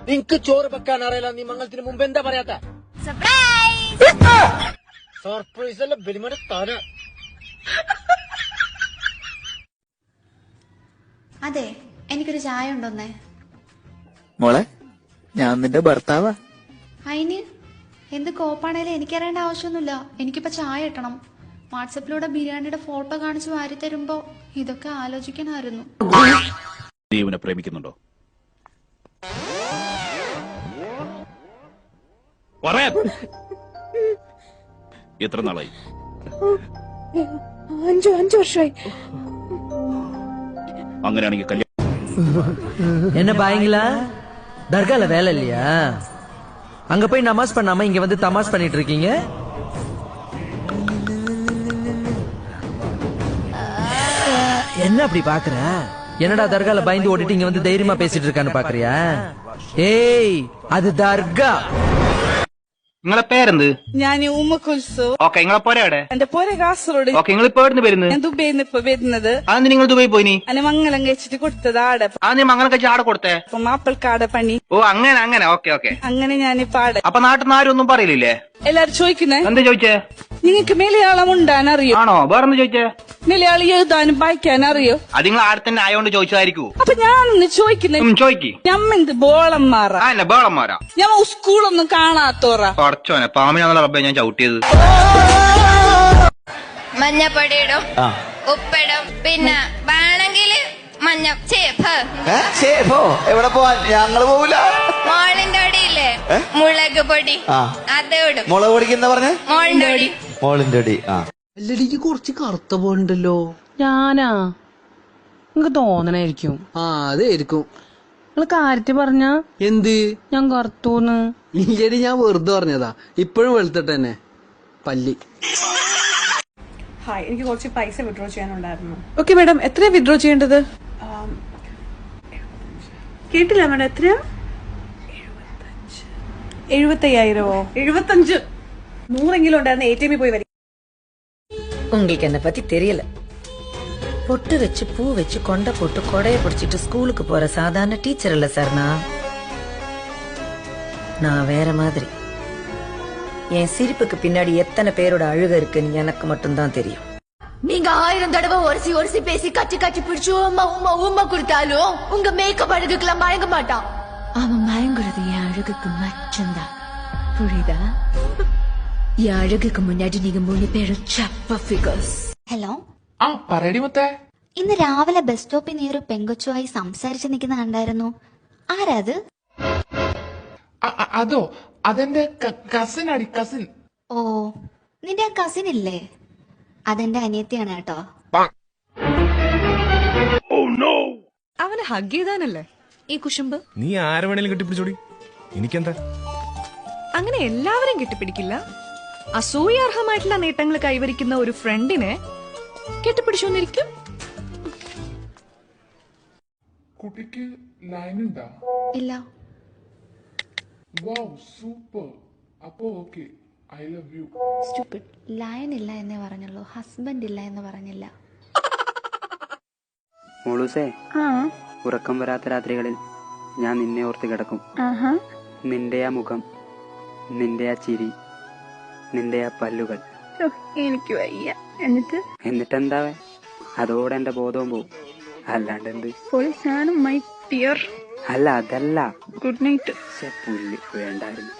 നിനക്ക് ചോറ് വെക്കാൻ അറിയില്ല, നീ മംഗളത്തിന് മുമ്പ് എന്താ പറയാത്ത? സർപ്രൈസ് അല്ല, ബലിമന താന. അതെ, എനിക്കൊരു ചായ ഉണ്ടോന്നേ. മോളെ, ഞാൻ നിന്റെ ഭർത്താവാ. അതിന് എന്ത് കോപ്പാണേലും എനിക്കറിയേണ്ട ആവശ്യമൊന്നുമില്ല. എനിക്കിപ്പോ ചായ കിട്ടണം. വാട്സപ്പിലൂടെ ബിരിയാണിയുടെ ഫോട്ടോ കാണിച്ച് വാരി തരുമ്പോ ഇതൊക്കെ ആലോചിക്കണമായിരുന്നു. നീ ഇവനെ പ്രേമിക്കുന്നുണ്ടോ? എത്ര നാളായി? 5 വർഷമായി. അങ്ങനെയാണെങ്കിൽ കല്യാണം என்ன பாயங்களா? தர்கால வேலை இல்லையா? அங்க போய் நமாஸ் பண்ணாம இங்க வந்து தமாஸ் பண்ணிட்டு இருக்கீங்க. என்ன அப்படி பாக்குற? என்னடா தர்கால பயந்து ஓடிட்டு இங்க வந்து தைரியமா பேசிட்டு இருக்கான்னு பாக்குறியா? ஏய், அது தர்கா. നിങ്ങളെ പേരെന്ത്? ഞാൻ ഉമ്മ കുൽസു. ഓക്കെ, നിങ്ങളെ പോരാടെ? എന്റെ പോരെ കാസർഗോഡ്. ഓക്കെ, നിങ്ങൾ ഇപ്പൊ എവിടെ വരുന്നത്? ഞാൻ ദുബൈന്ന് ഇപ്പൊ വരുന്നത്. അന്ന് നിങ്ങൾ ദുബൈ പോയിനി? അന്നെ മംഗലം കഴിച്ചിട്ട് കൊടുത്തത് ആടെ. ആ, നീ മംഗലം കഴിച്ച് ആടെ കൊടുത്തേ? അപ്പൊ മാപ്പിൾക്കാടെ പണി. ഓ, അങ്ങനെ. ഓക്കെ. അങ്ങനെ ഞാനിപ്പോ ആടെ. അപ്പൊ നാട്ടിൽ നിന്ന് ആരും ഒന്നും പറയില്ലേ? എല്ലാരും ചോദിക്കുന്നേ, എന്താ ചോദിച്ചേ? നിങ്ങക്ക് മലയാളം ഉണ്ടാൻ അറിയോ? ആണോ? വേറെന്താ ചോദിച്ചേ? മലയാളം എഴുതാനും വായിക്കാനും അറിയോ? അത് നിങ്ങൾ ആടെ തന്നെ ആയോണ്ട് ചോദിച്ചതായിരിക്കൂ. അപ്പൊ ഞാനൊന്ന് ചോദിക്കുന്നേ, ചോദിക്ക്. ഞമ്മെന്ത് ബോളന്മാറാ? ആ, ബേളന്മാരാ. ഞാൻ സ്കൂളൊന്നും കാണാത്തോറാ. കുറച്ചോനെ പാമിനാന്നുള്ള റബ്ബെ ഞാൻ ചവിട്ടിയത്. മഞ്ഞപ്പൊടിയിടും, ഉപ്പിടും, പിന്നെ വേണമെങ്കിൽ മഞ്ഞ എവിടെ പോവാൻ? ഞങ്ങള് പോവില്ല. മോളിന്റെ അടിയില്ലേ മുളക് പൊടി, അത് ഇടും. മുളക് പൊടിക്ക് എന്താ പറഞ്ഞ? മോളിന്റെ അടി. മോളിന്റെ അടി. അല്ലടിക്ക് കുറച്ച് കറുത്ത പോണ്ടല്ലോ. ഞാനാ? നിങ്ങക്ക് തോന്നണായിരിക്കും. അതായിരിക്കും. നിങ്ങള് കാര്യത്തി പറഞ്ഞ എന്ത്? ഞാൻ കറുത്തൂന്ന്. ഇല്ലടി, ഞാൻ വെറുതെ പറഞ്ഞതാ. ഇപ്പോഴും വെളുത്തിട്ട് തന്നെ പല്ലി. ഹായ്, എനിക്ക് കുറച്ച് പൈസ വിഡ്രോ ചെയ്യാനുണ്ടായിരുന്നു. ഓക്കെ മാഡം, എത്രയാ വിഡ്രോ ചെയ്യേണ്ടത്? കേട്ടില്ല മാഡം, എത്രയാ? 75,000. 75? 100 ഉണ്ടായിരുന്നു. ATM പോയി വരും. உங்களுக்கு என்ன பத்தி தெரியல. பொட்டு வச்சு பூ வச்சு கொண்டை போட்டு கொடைய பிடிச்சிட்டு ஸ்கூலுக்கு போற சாதாரண டீச்சர் இல்ல சார். நான் வேற மாதிரி. என் சிரிப்புக்கு பின்னாடி எத்தனை பேரோட அழுக இருக்குன்னு எனக்கு மட்டும்தான் தெரியும். நீங்க 1000 தடவை ஒரசி பேசி கட்டி பிடிச்சு உம்மா கொடுத்தாலும் உங்க மேக்கப் அழகுக்கெல்லாம் மயங்க மாட்டான். அவன் மயங்குறது என் அழகுக்கு மட்டும்தான். புரியுதா? என் அழகுக்கு முன்னாடி நீங்க 3 பேரும் ചപ്പ ഫിഗേഴ്സ്. ഹലോ, പറയടി മുത്തേ. ഇന്ന് രാവിലെ ബസ് സ്റ്റോപ്പിൽ നീ ഒരു പെങ്കൊച്ചുമായി സംസാരിച്ച് നിൽക്കുന്ന കണ്ടായിരുന്നു. ആരാത്? അതോ, അതെന്റെ കസിൻ അടി, കസിൻ. ഓ, നിന്റെ ആ കസിൻ ഇല്ലേ? അതെന്റെ അനിയത്തിയാണ് കേട്ടോ. അവനെ ഹഗ് ചെയ്താനല്ലേ ഈ കുശുമ്പ്? നീ ആരെ വേണേലും കെട്ടിപ്പിടിച്ചോടി, എനിക്കെന്താ? അങ്ങനെ എല്ലാവരും കെട്ടിപ്പിടിക്കില്ല. അസൂയാർഹമായിട്ടുള്ള നേട്ടങ്ങൾ കൈവരിക്കുന്ന ഒരു ഫ്രണ്ടിനെ കെട്ടിപ്പിടിച്ചോന്നിരിക്കും. കുട്ടിക്ക് ലൈൻ ഉണ്ടാ? ഇല്ല. Wow, super. അപ്പോ okay, I love you. Stupid. Lion ഇല്ല എന്നേ പറഞ്ഞുള്ളൂ, ഹസ്ബൻഡ് ഇല്ല എന്ന് പറഞ്ഞില്ല. മോളൂസേ, ഉറക്കം വരാത്ത രാത്രികളിൽ ഞാൻ നിന്നെ ഓർത്ത് കിടക്കും. നിന്റെ ആ മുഖം, നിന്റെ ആ ചിരി, നിന്റെ ആ പല്ലുകൾ. എനിക്ക് വയ്യ. എന്നിട്ടെന്താ, അതോടെ എന്റെ ബോധവും പോവും. അല്ലാണ്ട് എന്ത്? My dear. അല്ല, അതല്ല. Good night. പുല്ല് വേണ്ടായിരുന്നു.